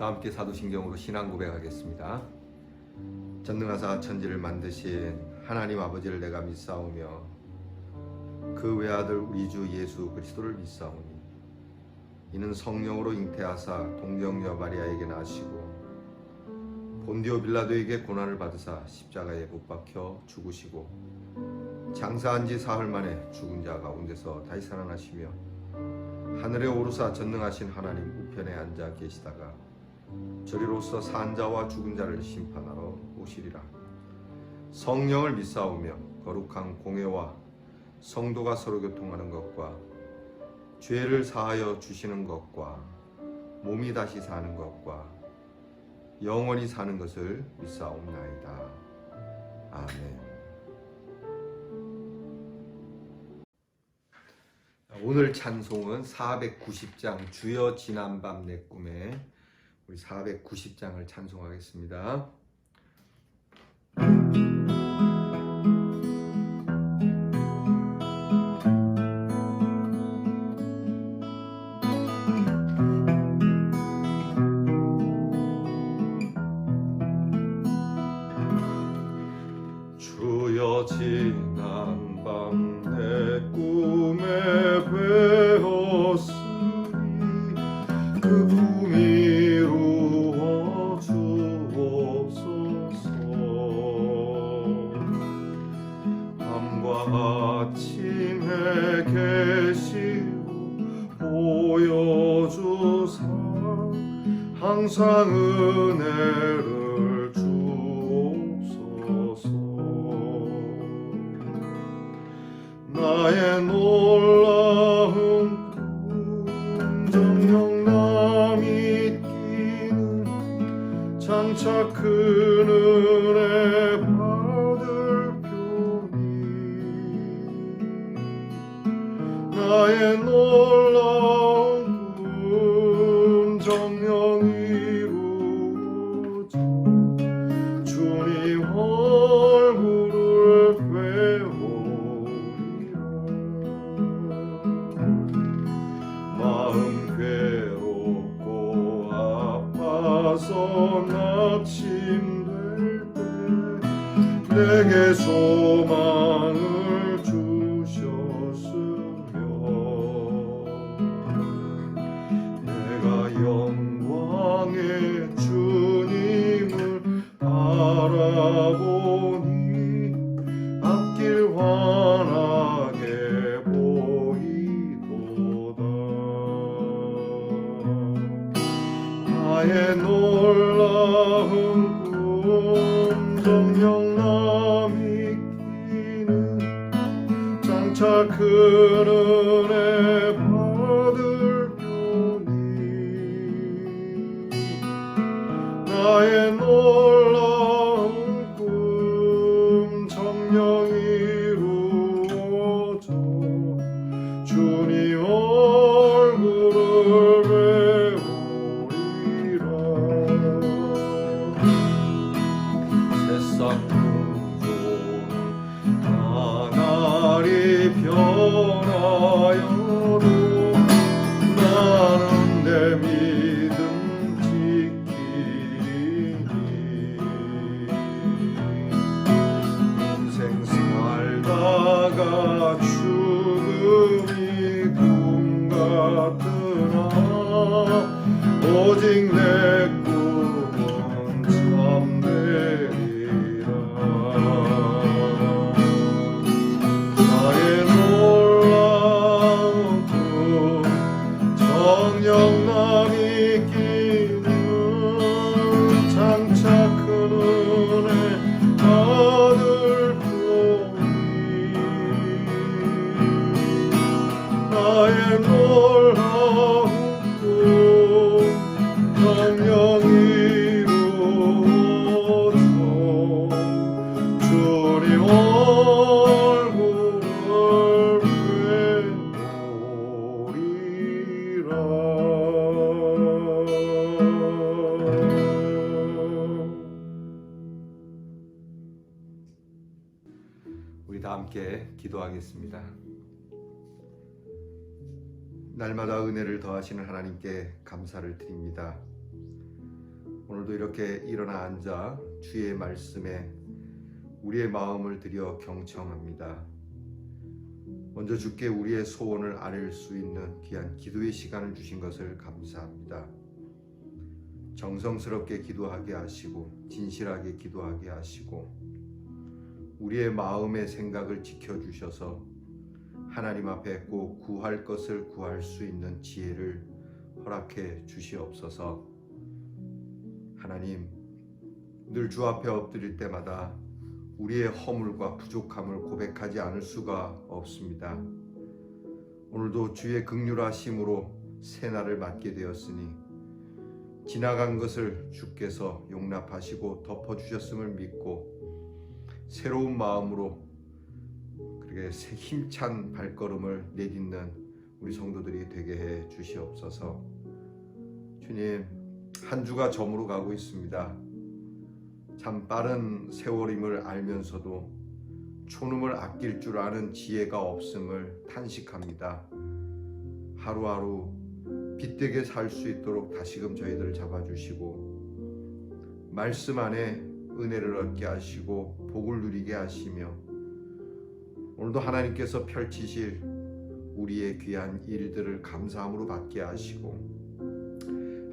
함께 사도신경으로 신앙 고백하겠습니다. 전능하사 천지를 만드신 하나님 아버지를 내가 믿사오며 그 외아들 우리 주 예수 그리스도를 믿사오니 이는 성령으로 잉태하사 동정녀 마리아에게 나시고 본디오 빌라도에게 고난을 받으사 십자가에 못 박혀 죽으시고 장사한 지 사흘 만에 죽은 자 가운데서 다시 살아나시며 하늘에 오르사 전능하신 하나님 우편에 앉아 계시다가 저리로서 산 자와 죽은 자를 심판하러 오시리라. 성령을 믿사오며 거룩한 공회와 성도가 서로 교통하는 것과 죄를 사하여 주시는 것과 몸이 다시 사는 것과 영원히 사는 것을 믿사옵나이다. 아멘. 오늘 찬송은 490장 주여 지난밤 내 꿈에 우리 490장을 찬송하겠습니다. 주여 지난밤 내 꿈에 뵈었으니 그 꿈이 이루어 주옵소서. 밤과 아침에 계시고 보여주사 항상 은혜를 주옵소서. 나의 놀라운 꿈 정령남 있기는 장차 큰 은혜 받을 표니 나의 놀라운 꿈 정령 이루어져 주님 얼굴을 뵈오리라. 마음 괴롭고 아파서 낙심될 때 내게 소망을 주셨으며 내가 영광의 주님을 바라보니 앞길 환하게 보이도다. 나의 놀라운 꿈 정령남 있기는 장차 큰 은혜 받을 표니 나의 놀라운 꿈 정령 이루어져 주님 얼굴을 뵈오리라. 세상 풍조는 나날이 변하여도 나는 내 믿음 지키니 인생 살다가 죽음이 꿈 같으나 오직 내 꿈은 참되리라. 나의 놀라운 꿈 정령남 있기는 장차 큰 은혜 받을 표니 나의 놀라운 꿈 정령 이루어져 주님 얼굴을 뵈오리라. 우리 다 함께 기도하겠습니다. 날마다 은혜를 더하시는 하나님께 감사를 드립니다. 오늘도 이렇게 일어나 앉아 주의 말씀에 우리의 마음을 들여 경청합니다. 먼저 주께 우리의 소원을 아뢰 수 있는 귀한 기도의 시간을 주신 것을 감사합니다. 정성스럽게 기도하게 하시고 진실하게 기도하게 하시고 우리의 마음의 생각을 지켜주셔서 하나님 앞에 꼭 구할 것을 구할 수 있는 지혜를 허락해 주시옵소서. 하나님, 늘 주 앞에 엎드릴 때마다 우리의 허물과 부족함을 고백하지 않을 수가 없습니다. 오늘도 주의 긍휼하심으로 새날을 맞게 되었으니 지나간 것을 주께서 용납하시고 덮어주셨음을 믿고 새로운 마음으로 그렇게 힘찬 발걸음을 내딛는 우리 성도들이 되게 해 주시옵소서. 주님, 한 주가 저물어 가고 있습니다. 참 빠른 세월임을 알면서도 초놈을 아낄 줄 아는 지혜가 없음을 탄식합니다. 하루하루 빛되게 살 수 있도록 다시금 저희들을 잡아주시고 말씀 안에 은혜를 얻게 하시고 복을 누리게 하시며 오늘도 하나님께서 펼치실 우리의 귀한 일들을 감사함으로 받게 하시고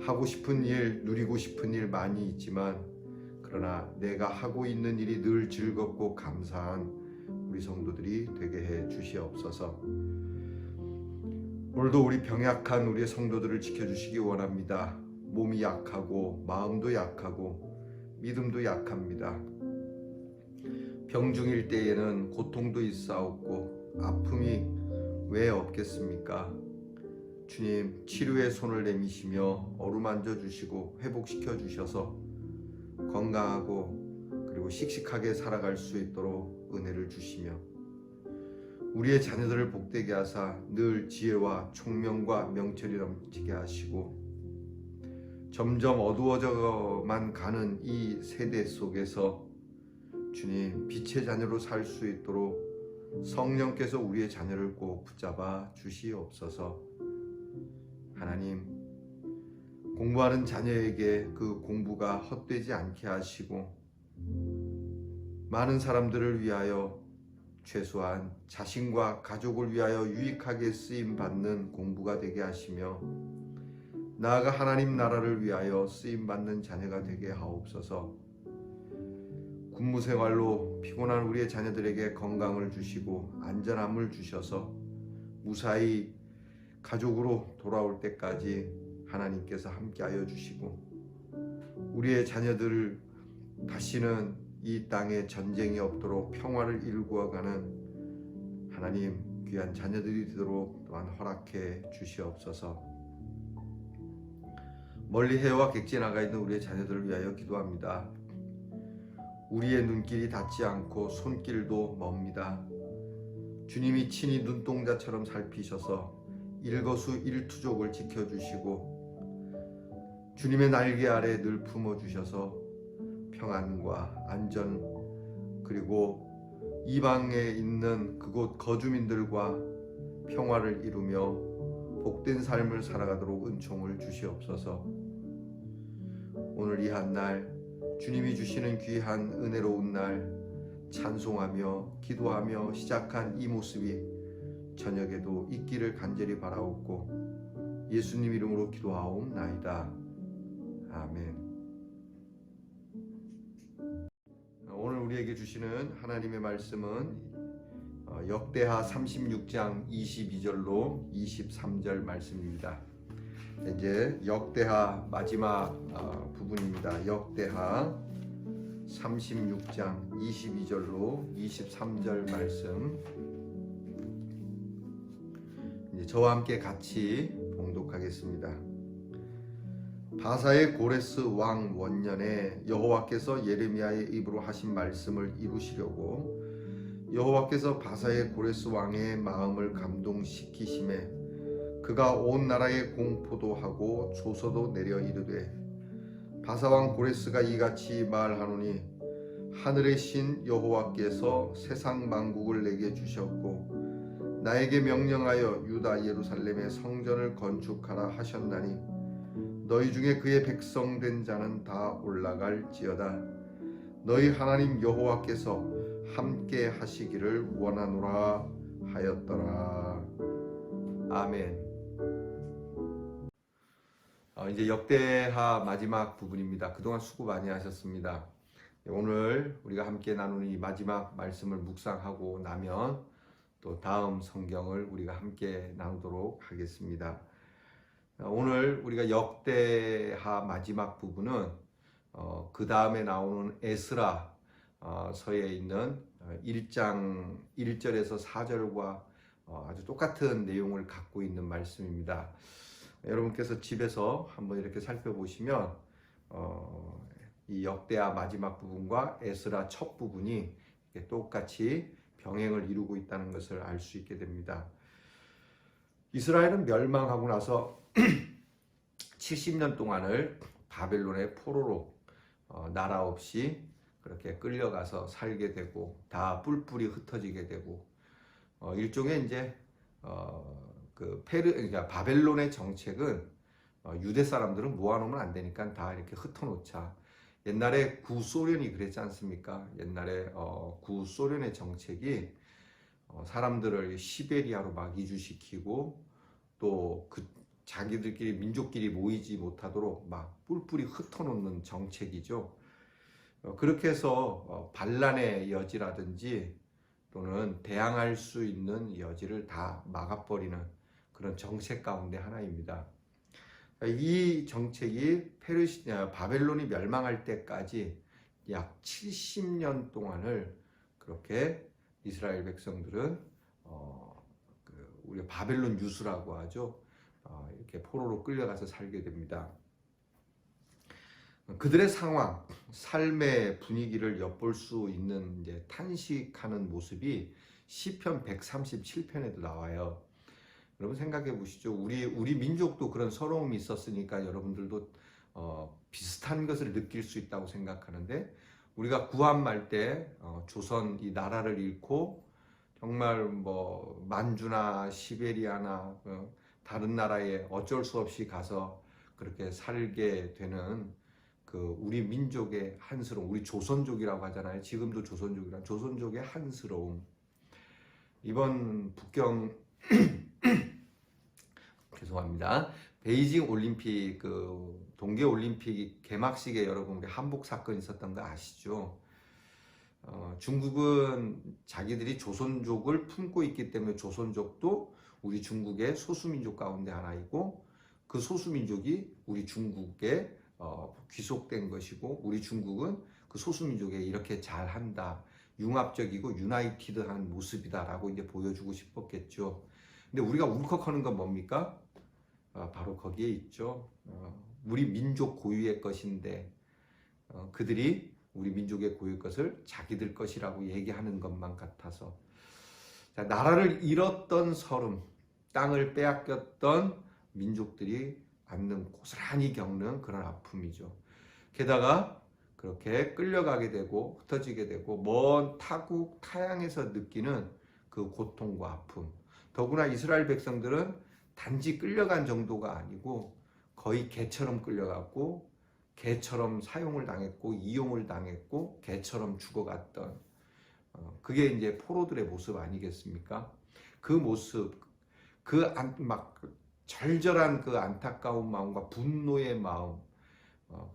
하고 싶은 일, 누리고 싶은 일 많이 있지만 그러나 내가 하고 있는 일이 늘 즐겁고 감사한 우리 성도들이 되게 해 주시옵소서. 오늘도 우리 병약한 우리의 성도들을 지켜주시기 원합니다. 몸이 약하고 마음도 약하고 믿음도 약합니다. 병중일 때에는 고통도 있사옵고 아픔이 왜 없겠습니까? 주님, 치료의 손을 내미시며 어루만져 주시고 회복시켜 주셔서 건강하고 그리고 씩씩하게 살아갈 수 있도록 은혜를 주시며 우리의 자녀들을 복되게 하사 늘 지혜와 총명과 명철이 넘치게 하시고 점점 어두워져만 가는 이 세대 속에서 주님, 빛의 자녀로 살 수 있도록 성령께서 우리의 자녀를 꼭 붙잡아 주시옵소서. 하나님, 공부하는 자녀에게 그 공부가 헛되지 않게 하시고 많은 사람들을 위하여 최소한 자신과 가족을 위하여 유익하게 쓰임받는 공부가 되게 하시며 나아가 하나님 나라를 위하여 쓰임받는 자녀가 되게 하옵소서. 군무생활로 피곤한 우리의 자녀들에게 건강을 주시고 안전함을 주셔서 무사히 가족으로 돌아올 때까지 하나님께서 함께하여 주시고 우리의 자녀들을 다시는 이 땅에 전쟁이 없도록 평화를 일구어가는 하나님 귀한 자녀들이 되도록 또한 허락해 주시옵소서. 멀리 해와 객지에 나가 있는 우리의 자녀들을 위하여 기도합니다. 우리의 눈길이 닿지 않고 손길도 멉니다. 주님이 친히 눈동자처럼 살피셔서 일거수일투족을 지켜주시고 주님의 날개 아래 늘 품어주셔서 평안과 안전 그리고 이방에 있는 그곳 거주민들과 평화를 이루며 복된 삶을 살아가도록 은총을 주시옵소서. 오늘 이 한 날 주님이 주시는 귀한 은혜로운 날 찬송하며 기도하며 시작한 이 모습이 저녁에도 있기를 간절히 바라옵고 예수님 이름으로 기도하옵나이다. 아멘. 오늘 우리에게 주시는 하나님의 말씀은 역대하 36장 22절로 23절 말씀입니다. 이제 역대하 마지막 부분입니다. 역대하 36장 22절로 23절 말씀 이제 저와 함께 같이 봉독하겠습니다. 바사의 고레스 왕 원년에 여호와께서 예레미야의 입으로 하신 말씀을 이루시려고 여호와께서 바사의 고레스 왕의 마음을 감동시키심에 그가 온 나라에 공포도 하고 조서도 내려 이르되 바사 왕 고레스가 이같이 말하노니 하늘의 신 여호와께서 세상 만국을 내게 주셨고 나에게 명령하여 유다 예루살렘의 성전을 건축하라 하셨나니 너희 중에 그의 백성 된 자는 다 올라갈지어다. 너희 하나님 여호와께서 함께 하시기를 원하노라 하였더라. 아멘. 이제 역대하 마지막 부분입니다. 그동안 수고 많이 하셨습니다. 오늘 우리가 함께 나누는 이 마지막 말씀을 묵상하고 나면 또 다음 성경을 우리가 함께 나누도록 하겠습니다. 오늘 우리가 역대하 마지막 부분은 그 다음에 나오는 에스라 서에 있는 1장 1절에서 4절과 아주 똑같은 내용을 갖고 있는 말씀입니다. 여러분께서 집에서 한번 이렇게 살펴보시면 이 역대하 마지막 부분과 에스라 첫 부분이 똑같이 병행을 이루고 있다는 것을 알 수 있게 됩니다. 이스라엘은 멸망하고 나서 70년 동안을 바벨론의 포로로 나라 없이 그렇게 끌려가서 살게 되고 다 뿔뿔이 흩어지게 되고 일종의 이제 그러니까 바벨론의 정책은 유대 사람들은 모아놓으면 안 되니까 다 이렇게 흩어놓자. 옛날에 구소련이 그랬지 않습니까? 옛날에 구소련의 정책이 사람들을 시베리아로 막 이주시키고 또 그 자기들끼리 민족끼리 모이지 못하도록 막 뿔뿔이 흩어놓는 정책이죠. 그렇게 해서 반란의 여지라든지 또는 대항할 수 있는 여지를 다 막아버리는 그런 정책 가운데 하나입니다. 이 정책이 바벨론이 멸망할 때까지 약 70년 동안을 그렇게 이스라엘 백성들은 우리가 바벨론 유수라고 하죠. 이렇게 포로로 끌려가서 살게 됩니다. 그들의 상황, 삶의 분위기를 엿볼 수 있는 이제 탄식하는 모습이 시편 137편에도 나와요. 여러분 생각해 보시죠. 우리 민족도 그런 서러움이 있었으니까 여러분들도 비슷한 것을 느낄 수 있다고 생각하는데, 우리가 구한말 때 조선 이 나라를 잃고 정말 뭐 만주나 시베리아나 다른 나라에 어쩔 수 없이 가서 그렇게 살게 되는 그 우리 민족의 한스러움, 우리 조선족이라고 하잖아요. 지금도 조선족의 한스러움. 이번 북경 죄송합니다. 베이징 올림픽 그 동계 올림픽 개막식에 여러분 한복 사건 있었던 거 아시죠? 중국은 자기들이 조선족을 품고 있기 때문에 조선족도 우리 중국의 소수민족 가운데 하나이고, 그 소수민족이 우리 중국에 귀속된 것이고, 우리 중국은 그 소수민족에 이렇게 잘한다, 융합적이고 유나이티드한 모습이다라고 이제 보여주고 싶었겠죠. 근데 우리가 울컥하는 건 뭡니까? 바로 거기에 있죠. 우리 민족 고유의 것인데 그들이 우리 민족의 고유의 것을 자기들 것이라고 얘기하는 것만 같아서, 나라를 잃었던 서름, 땅을 빼앗겼던 민족들이 고스란히 겪는 그런 아픔이죠. 게다가 그렇게 끌려가게 되고 흩어지게 되고 먼 타국 타양에서 느끼는 그 고통과 아픔. 더구나 이스라엘 백성들은 단지 끌려간 정도가 아니고 거의 개처럼 끌려갔고, 개처럼 사용을 당했고, 이용을 당했고, 개처럼 죽어갔던 그게 이제 포로들의 모습 아니겠습니까? 그 모습, 막 절절한 그 안타까운 마음과 분노의 마음,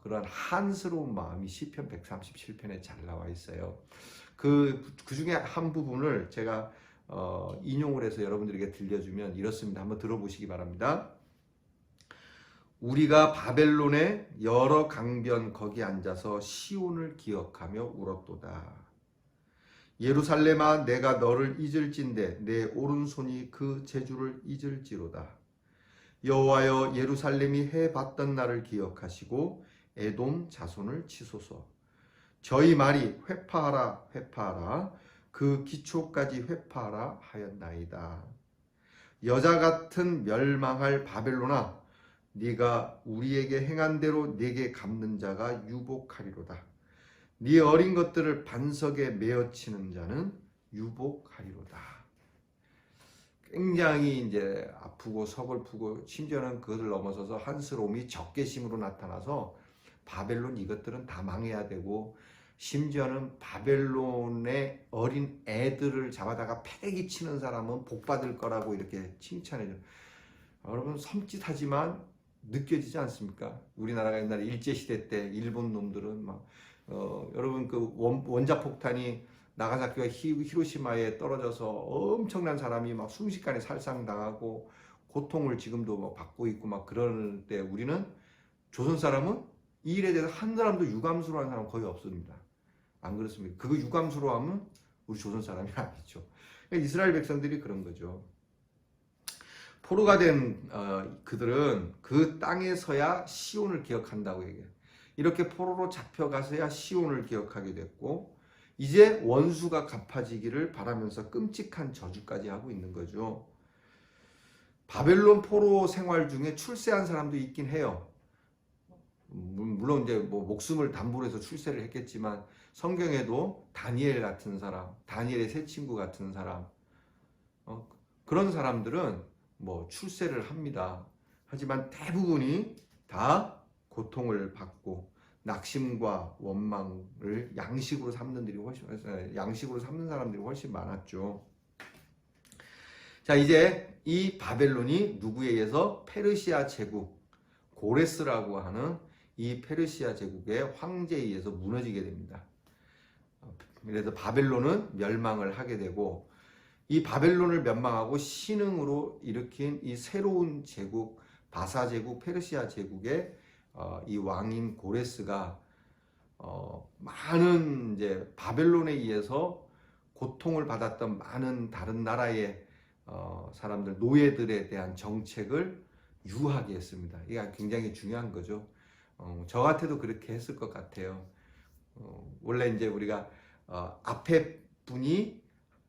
그런 한스러운 마음이 시편 137편에 잘 나와 있어요. 그 중에 한 부분을 제가 인용을 해서 여러분들에게 들려주면 이렇습니다. 한번 들어보시기 바랍니다. 우리가 바벨론의 여러 강변 거기 앉아서 시온을 기억하며 울었도다. 예루살렘아, 내가 너를 잊을진대 내 오른손이 그 재주를 잊을지로다. 여호와여, 예루살렘이 해봤던 날을 기억하시고 에돔 자손을 치소서. 저희 말이 회파하라 회파하라, 그 기초까지 회파하라 하였나이다. 여자 같은 멸망할 바벨론아, 네가 우리에게 행한 대로 네게 갚는 자가 유복하리로다. 네 어린 것들을 반석에 메어치는 자는 유복하리로다. 굉장히 이제 아프고 서글프고 심지어는 그것을 넘어서서 한스러움이 적개심으로 나타나서 바벨론 이것들은 다 망해야 되고 심지어는 바벨론의 어린 애들을 잡아다가 패기 치는 사람은 복 받을 거라고 이렇게 칭찬해요. 여러분 섬찟하지만 느껴지지 않습니까? 우리나라가 옛날에 일제시대 때 일본 놈들은 막 여러분 그 원자폭탄이 나가사키와 히로시마에 떨어져서 엄청난 사람이 막 순식간에 살상당하고 고통을 지금도 막 받고 있고 막 그럴 때 우리는 조선 사람은 이 일에 대해서 한 사람도 유감스러워하는 사람 거의 없습니다. 안 그렇습니까? 그거 유감스러워하면 우리 조선 사람이 아니죠. 그러니까 이스라엘 백성들이 그런 거죠. 포로가 된 그들은 그 땅에서야 시온을 기억한다고 얘기해요. 이렇게 포로로 잡혀가서야 시온을 기억하게 됐고 이제 원수가 갚아지기를 바라면서 끔찍한 저주까지 하고 있는 거죠. 바벨론 포로 생활 중에 출세한 사람도 있긴 해요. 물론 이제 뭐 목숨을 담보로 해서 출세를 했겠지만 성경에도 다니엘 같은 사람, 다니엘의 세 친구 같은 사람, 그런 사람들은 뭐 출세를 합니다. 하지만 대부분이 다 고통을 받고 낙심과 원망을 양식으로 삼는 사람들이 훨씬 많았죠. 자, 이제 이 바벨론이 누구에 의해서 페르시아 제국 고레스라고 하는 이 페르시아 제국의 황제에 의해서 무너지게 됩니다. 그래서 바벨론은 멸망을 하게 되고 이 바벨론을 멸망하고 신흥으로 일으킨 이 새로운 제국 바사 제국 페르시아 제국의 이 왕인 고레스가 많은 이제 바벨론에 의해서 고통을 받았던 많은 다른 나라의 사람들 노예들에 대한 정책을 유하게 했습니다. 이게 굉장히 중요한 거죠. 저 같아도 그렇게 했을 것 같아요. 원래 이제 우리가 앞에 분이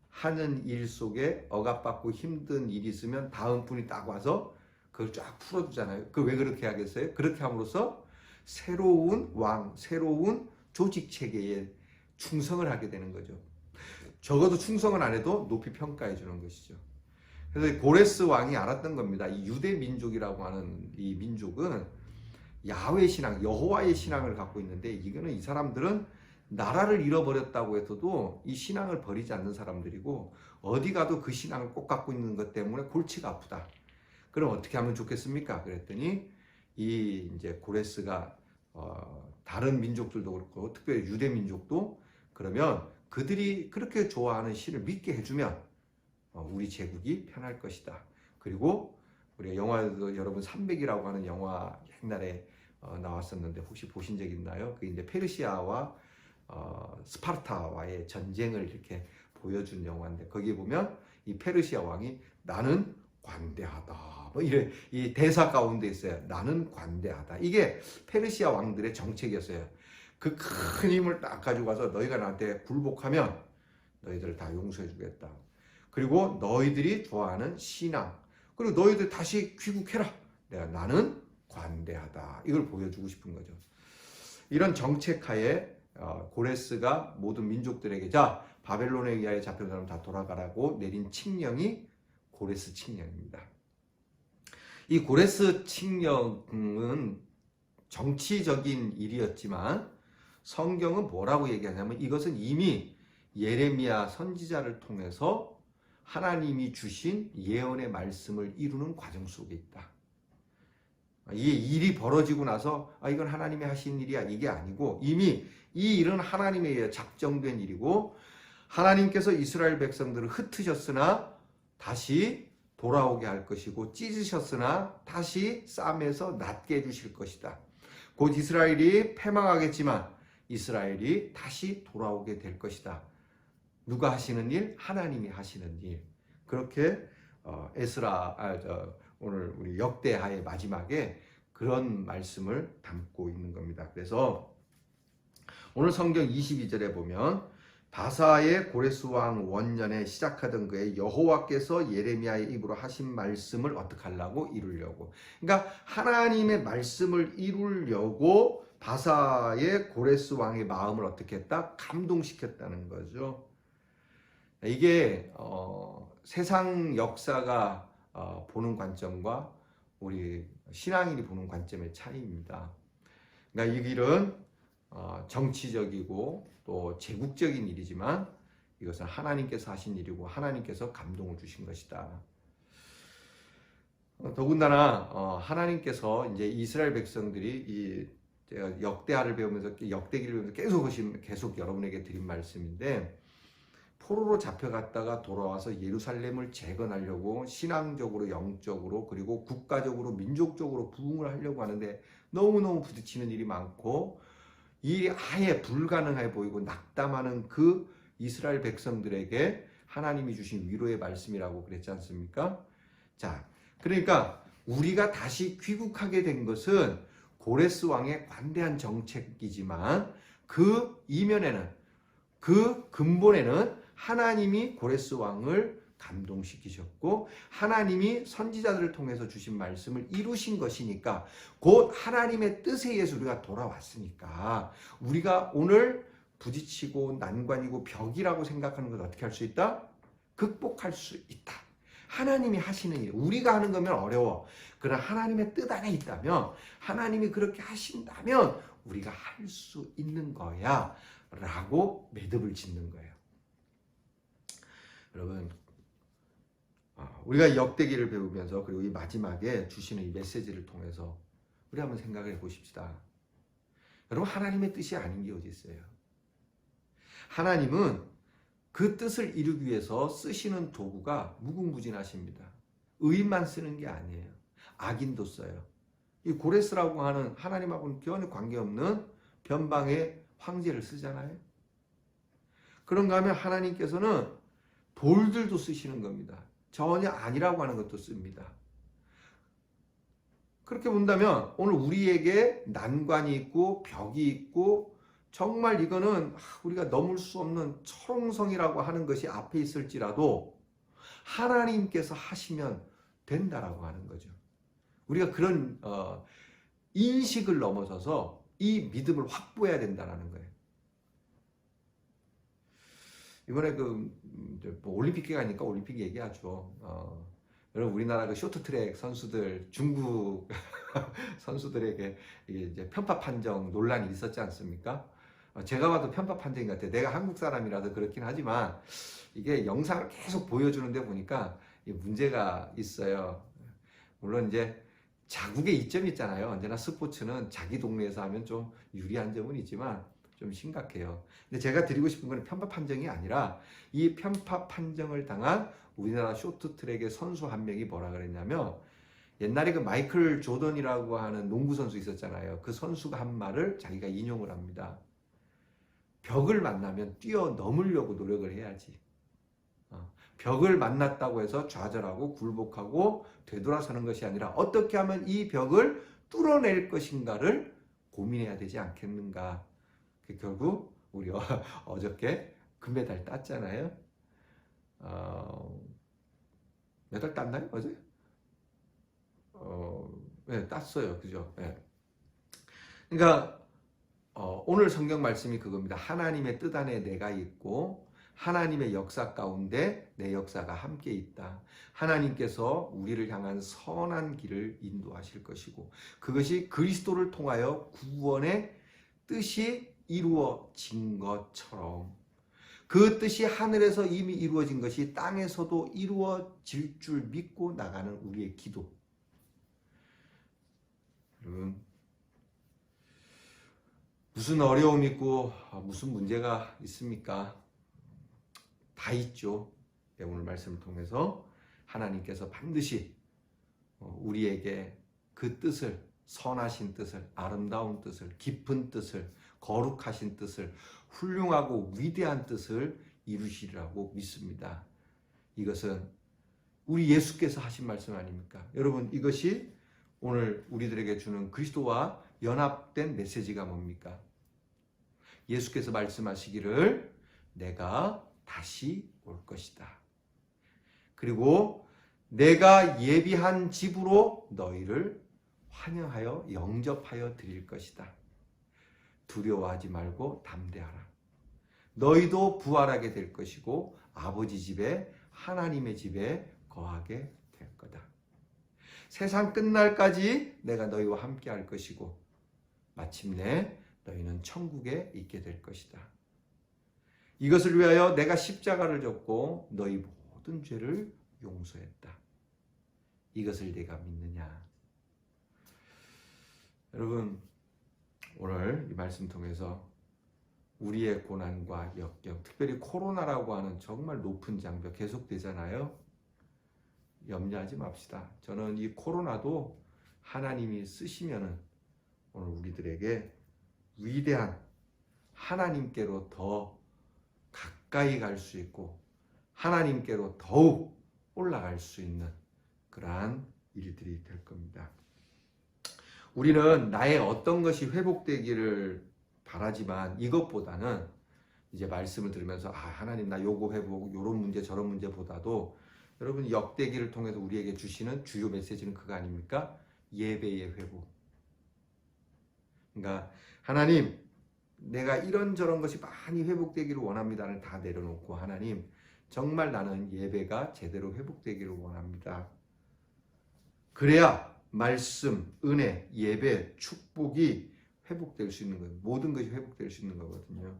하는 일 속에 억압받고 힘든 일이 있으면 다음 분이 딱 와서 그걸 쫙 풀어주잖아요. 그 왜 그렇게 하겠어요? 그렇게 함으로써 새로운 왕, 새로운 조직 체계에 충성을 하게 되는 거죠. 적어도 충성을 안 해도 높이 평가해 주는 것이죠. 그래서 고레스 왕이 알았던 겁니다. 이 유대 민족이라고 하는 이 민족은 야훼 신앙, 여호와의 신앙을 갖고 있는데 이거는 이 사람들은 나라를 잃어버렸다고 해서도 이 신앙을 버리지 않는 사람들이고 어디 가도 그 신앙을 꼭 갖고 있는 것 때문에 골치가 아프다. 그럼 어떻게 하면 좋겠습니까? 그랬더니 이 이제 고레스가 다른 민족들도 그렇고 특별히 유대 민족도 그러면 그들이 그렇게 좋아하는 신을 믿게 해주면 우리 제국이 편할 것이다. 그리고 우리가 영화에도 여러분 300이라고 하는 영화 옛날에 나왔었는데 혹시 보신 적 있나요? 그 이제 페르시아와 스파르타와의 전쟁을 이렇게 보여준 영화인데 거기에 보면 이 페르시아 왕이 나는 관대하다. 뭐 이래 이 대사 가운데 있어요. 나는 관대하다. 이게 페르시아 왕들의 정책이었어요. 그 큰 힘을 딱 가지고 가서 너희가 나한테 굴복하면 너희들을 다 용서해 주겠다. 그리고 너희들이 좋아하는 신앙 그리고 너희들 다시 귀국해라. 나는 관대하다. 이걸 보여주고 싶은 거죠. 이런 정책하에 고레스가 모든 민족들에게 자 바벨론에 의하여 잡힌 사람 다 돌아가라고 내린 칙령이 고레스 칙령입니다. 이 고레스 칙령은 정치적인 일이었지만 성경은 뭐라고 얘기하냐면 이것은 이미 예레미야 선지자를 통해서 하나님이 주신 예언의 말씀을 이루는 과정 속에 있다. 이 일이 벌어지고 나서 이건 하나님이 하신 일이야 이게 아니고 이미 이 일은 하나님에 의해 작정된 일이고 하나님께서 이스라엘 백성들을 흩으셨으나 다시 돌아오게 할 것이고 찢으셨으나 다시 쌈에서 낫게 해주실 것이다. 곧 이스라엘이 패망하겠지만 이스라엘이 다시 돌아오게 될 것이다. 누가 하시는 일? 하나님이 하시는 일. 그렇게 오늘 우리 역대하의 마지막에 그런 말씀을 담고 있는 겁니다. 그래서 오늘 성경 22절에 보면 바사의 고레스 왕 원년에 시작하던 그의 여호와께서 예레미야의 입으로 하신 말씀을 어떻게 하려고 이루려고. 그러니까 하나님의 말씀을 이루려고 바사의 고레스 왕의 마음을 어떻게 했다? 감동시켰다는 거죠. 이게 세상 역사가 보는 관점과 우리 신앙인이 보는 관점의 차이입니다. 그러니까 이 길은 정치적이고 또 제국적인 일이지만 이것은 하나님께서 하신 일이고 하나님께서 감동을 주신 것이다. 더군다나 하나님께서 이제 이스라엘 백성들이 제가 역대기를 배우면서 계속 여러분에게 드린 말씀인데, 포로로 잡혀갔다가 돌아와서 예루살렘을 재건하려고 신앙적으로, 영적으로, 그리고 국가적으로, 민족적으로 부흥을 하려고 하는데 너무너무 부딪히는 일이 많고 이 아예 불가능해 보이고 낙담하는 그 이스라엘 백성들에게 하나님이 주신 위로의 말씀이라고 그랬지 않습니까? 자, 그러니까 우리가 다시 귀국하게 된 것은 고레스 왕의 관대한 정책이지만 그 이면에는, 그 근본에는 하나님이 고레스 왕을 감동시키셨고 하나님이 선지자들을 통해서 주신 말씀을 이루신 것이니까, 곧 하나님의 뜻에 의해서 우리가 돌아왔으니까 우리가 오늘 부딪히고 난관이고 벽이라고 생각하는 것을 어떻게 할 수 있다? 극복할 수 있다. 하나님이 하시는 일, 우리가 하는 거면 어려워. 그러나 하나님의 뜻 안에 있다면, 하나님이 그렇게 하신다면 우리가 할 수 있는 거야 라고 매듭을 짓는 거예요. 여러분, 우리가 역대기를 배우면서 그리고 이 마지막에 주시는 이 메시지를 통해서 우리 한번 생각을 해보십시다. 여러분, 하나님의 뜻이 아닌 게 어디 있어요? 하나님은 그 뜻을 이루기 위해서 쓰시는 도구가 무궁무진하십니다. 의인만 쓰는 게 아니에요. 악인도 써요. 이 고레스라고 하는 하나님하고는 전혀 관계없는 변방의 황제를 쓰잖아요. 그런가 하면 하나님께서는 돌들도 쓰시는 겁니다. 전혀 아니라고 하는 것도 씁니다. 그렇게 본다면 오늘 우리에게 난관이 있고 벽이 있고 정말 이거는 우리가 넘을 수 없는 철옹성이라고 하는 것이 앞에 있을지라도 하나님께서 하시면 된다라고 하는 거죠. 우리가 그런 인식을 넘어서서 이 믿음을 확보해야 된다는 거예요. 이번에 뭐 올림픽 기간이니까 올림픽 얘기하죠. 여러분, 우리나라 그 쇼트트랙 선수들, 중국 선수들에게 이제 편파 판정 논란이 있었지 않습니까? 제가 봐도 편파 판정인 것 같아요. 내가 한국 사람이라도 그렇긴 하지만 이게 영상을 계속 보여주는데 보니까 문제가 있어요. 물론 이제 자국의 이점이 있잖아요. 언제나 스포츠는 자기 동네에서 하면 좀 유리한 점은 있지만 좀 심각해요. 근데 제가 드리고 싶은 건 편파 판정이 아니라 이 편파 판정을 당한 우리나라 쇼트트랙의 선수 한 명이 뭐라 그랬냐면, 옛날에 그 마이클 조던이라고 하는 농구 선수 있었잖아요. 그 선수가 한 말을 자기가 인용을 합니다. 벽을 만나면 뛰어넘으려고 노력을 해야지. 벽을 만났다고 해서 좌절하고 굴복하고 되돌아서는 것이 아니라 어떻게 하면 이 벽을 뚫어낼 것인가를 고민해야 되지 않겠는가. 결국 우리 어저께 금메달 땄잖아요. 메달 땄나요? 어제? 네, 땄어요. 그죠? 네. 그러니까 오늘 성경 말씀이 그겁니다. 하나님의 뜻 안에 내가 있고 하나님의 역사 가운데 내 역사가 함께 있다. 하나님께서 우리를 향한 선한 길을 인도하실 것이고 그것이 그리스도를 통하여 구원의 뜻이 이루어진 것처럼 그 뜻이 하늘에서 이미 이루어진 것이 땅에서도 이루어질 줄 믿고 나가는 우리의 기도. 여러분, 무슨 어려움이 있고 무슨 문제가 있습니까? 다 있죠. 오늘 말씀을 통해서 하나님께서 반드시 우리에게 그 뜻을, 선하신 뜻을, 아름다운 뜻을, 깊은 뜻을, 거룩하신 뜻을, 훌륭하고 위대한 뜻을 이루시리라고 믿습니다. 이것은 우리 예수께서 하신 말씀 아닙니까? 여러분, 이것이 오늘 우리들에게 주는 그리스도와 연합된 메시지가 뭡니까? 예수께서 말씀하시기를 내가 다시 올 것이다. 그리고 내가 예비한 집으로 너희를 환영하여 영접하여 드릴 것이다. 두려워하지 말고 담대하라. 너희도 부활하게 될 것이고 아버지 집에 하나님의 집에 거하게 될 거다. 세상 끝날까지 내가 너희와 함께 할 것이고 마침내 너희는 천국에 있게 될 것이다. 이것을 위하여 내가 십자가를 졌고 너희 모든 죄를 용서했다. 이것을 내가 믿느냐? 여러분, 오늘 이 말씀 통해서 우리의 고난과 역경, 특별히 코로나라고 하는 정말 높은 장벽 계속되잖아요. 염려하지 맙시다. 저는 이 코로나도 하나님이 쓰시면은 오늘 우리들에게 위대한 하나님께로 더 가까이 갈 수 있고 하나님께로 더욱 올라갈 수 있는 그러한 일들이 될 겁니다. 우리는 나의 어떤 것이 회복되기를 바라지만 이것보다는 이제 말씀을 들으면서 하나님 나 요거 회복, 요런 문제 저런 문제보다도 여러분 역대기를 통해서 우리에게 주시는 주요 메시지는 그거 아닙니까? 예배의 회복. 그러니까 하나님 내가 이런저런 것이 많이 회복되기를 원합니다를 다 내려놓고 하나님 정말 나는 예배가 제대로 회복되기를 원합니다. 그래야 말씀, 은혜, 예배, 축복이 회복될 수 있는 거예요. 모든 것이 회복될 수 있는 거거든요.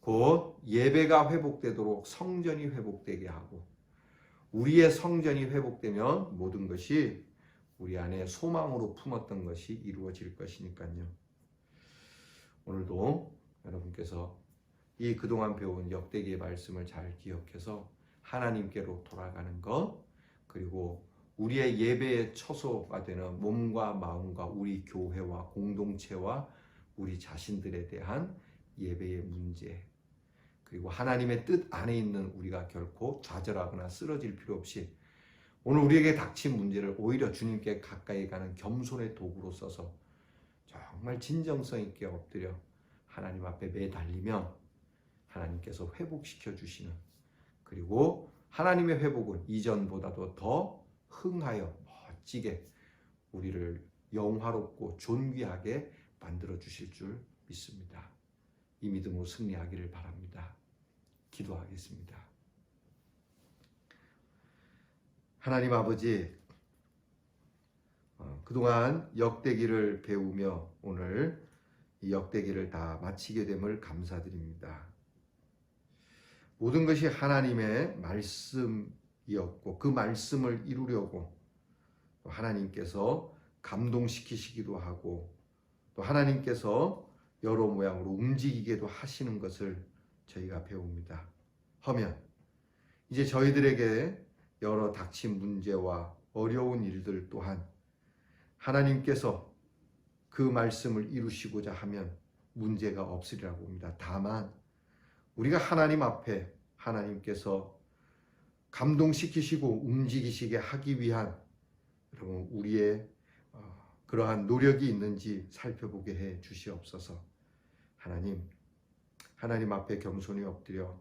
곧 예배가 회복되도록 성전이 회복되게 하고 우리의 성전이 회복되면 모든 것이 우리 안에 소망으로 품었던 것이 이루어질 것이니까요. 오늘도 여러분께서 이 그동안 배운 역대기의 말씀을 잘 기억해서 하나님께로 돌아가는 것, 그리고 우리의 예배의 처소가 되는 몸과 마음과 우리 교회와 공동체와 우리 자신들에 대한 예배의 문제, 그리고 하나님의 뜻 안에 있는 우리가 결코 좌절하거나 쓰러질 필요 없이 오늘 우리에게 닥친 문제를 오히려 주님께 가까이 가는 겸손의 도구로 써서 정말 진정성 있게 엎드려 하나님 앞에 매달리면 하나님께서 회복시켜 주시는, 그리고 하나님의 회복은 이전보다도 더 흥하여 멋지게 우리를 영화롭고 존귀하게 만들어 주실 줄 믿습니다. 이 믿음으로 승리하기를 바랍니다. 기도하겠습니다. 하나님 아버지, 그동안 역대기를 배우며 오늘 이 역대기를 다 마치게 됨을 감사드립니다. 모든 것이 하나님의 말씀이었고 그 말씀을 이루려고 또 하나님께서 감동시키시기도 하고 또 하나님께서 여러 모양으로 움직이게도 하시는 것을 저희가 배웁니다. 하면 이제 저희들에게 여러 닥친 문제와 어려운 일들 또한 하나님께서 그 말씀을 이루시고자 하면 문제가 없으리라고 봅니다. 다만 우리가 하나님 앞에 하나님께서 감동시키시고 움직이시게 하기 위한 여러분 우리의 그러한 노력이 있는지 살펴보게 해 주시옵소서. 하나님 앞에 겸손히 엎드려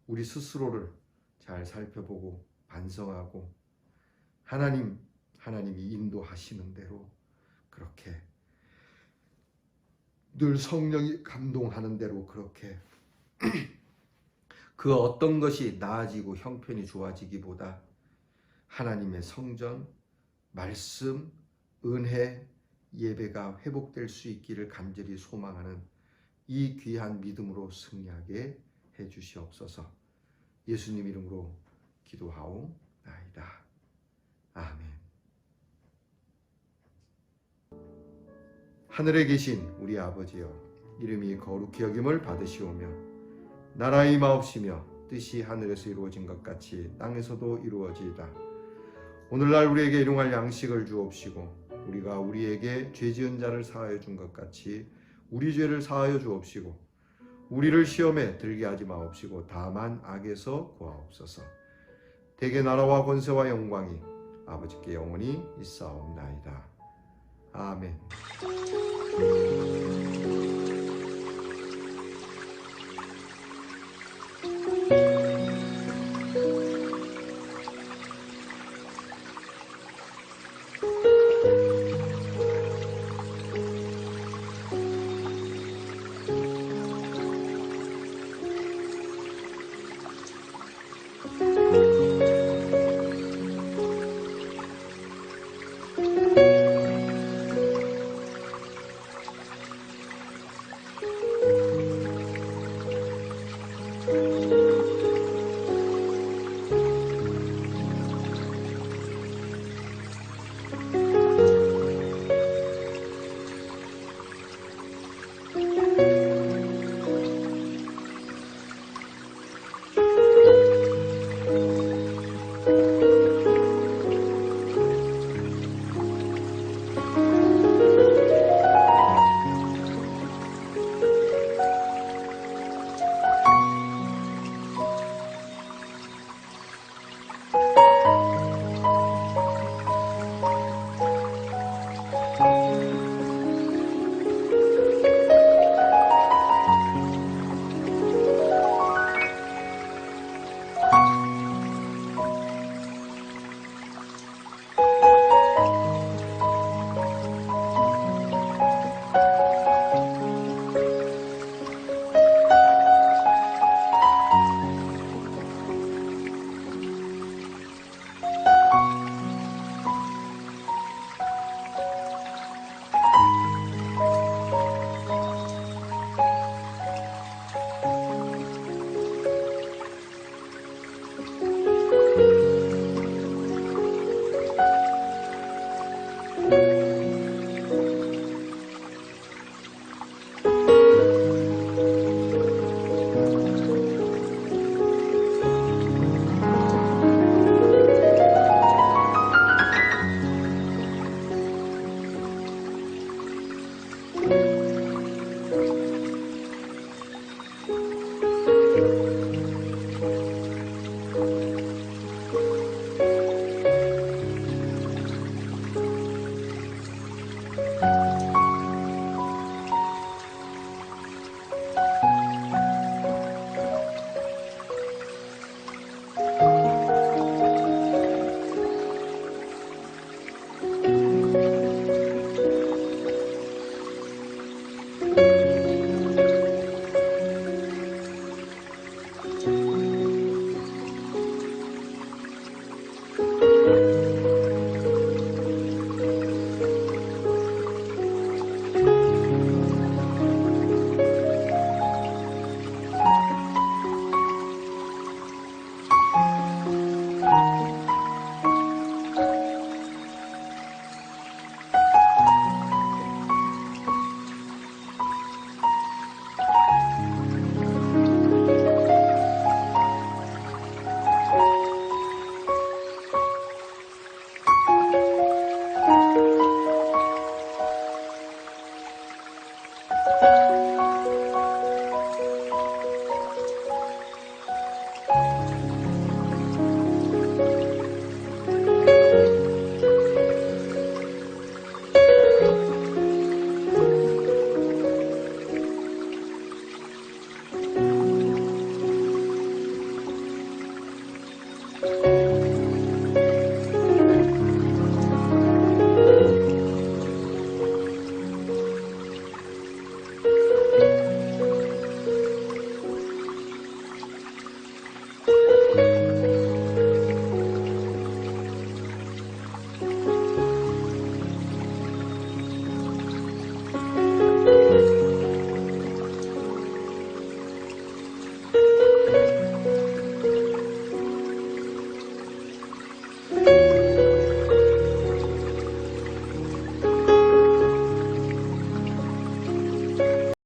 우리 스스로를 잘 살펴보고 반성하고 하나님이 인도하시는 대로 그렇게 늘 성령이 감동하는 대로 그렇게 그 어떤 것이 나아지고 형편이 좋아지기보다 하나님의 성전, 말씀, 은혜, 예배가 회복될 수 있기를 간절히 소망하는 이 귀한 믿음으로 승리하게 해주시옵소서. 예수님 이름으로 기도하옵나이다. 아멘. 하늘에 계신 우리 아버지여, 이름이 거룩히 여김을 받으시오며 나라의 임하옵시며 뜻이 하늘에서 이루어진 것 같이 땅에서도 이루어지이다. 오늘날 우리에게 일용할 양식을 주옵시고 우리가 우리에게 죄 지은 자를 사하여 준 것 같이 우리 죄를 사하여 주옵시고 우리를 시험에 들게 하지 마옵시고 다만 악에서 구하옵소서. 대개 나라와 권세와 영광이 아버지께 영원히 있사옵나이다. 아멘.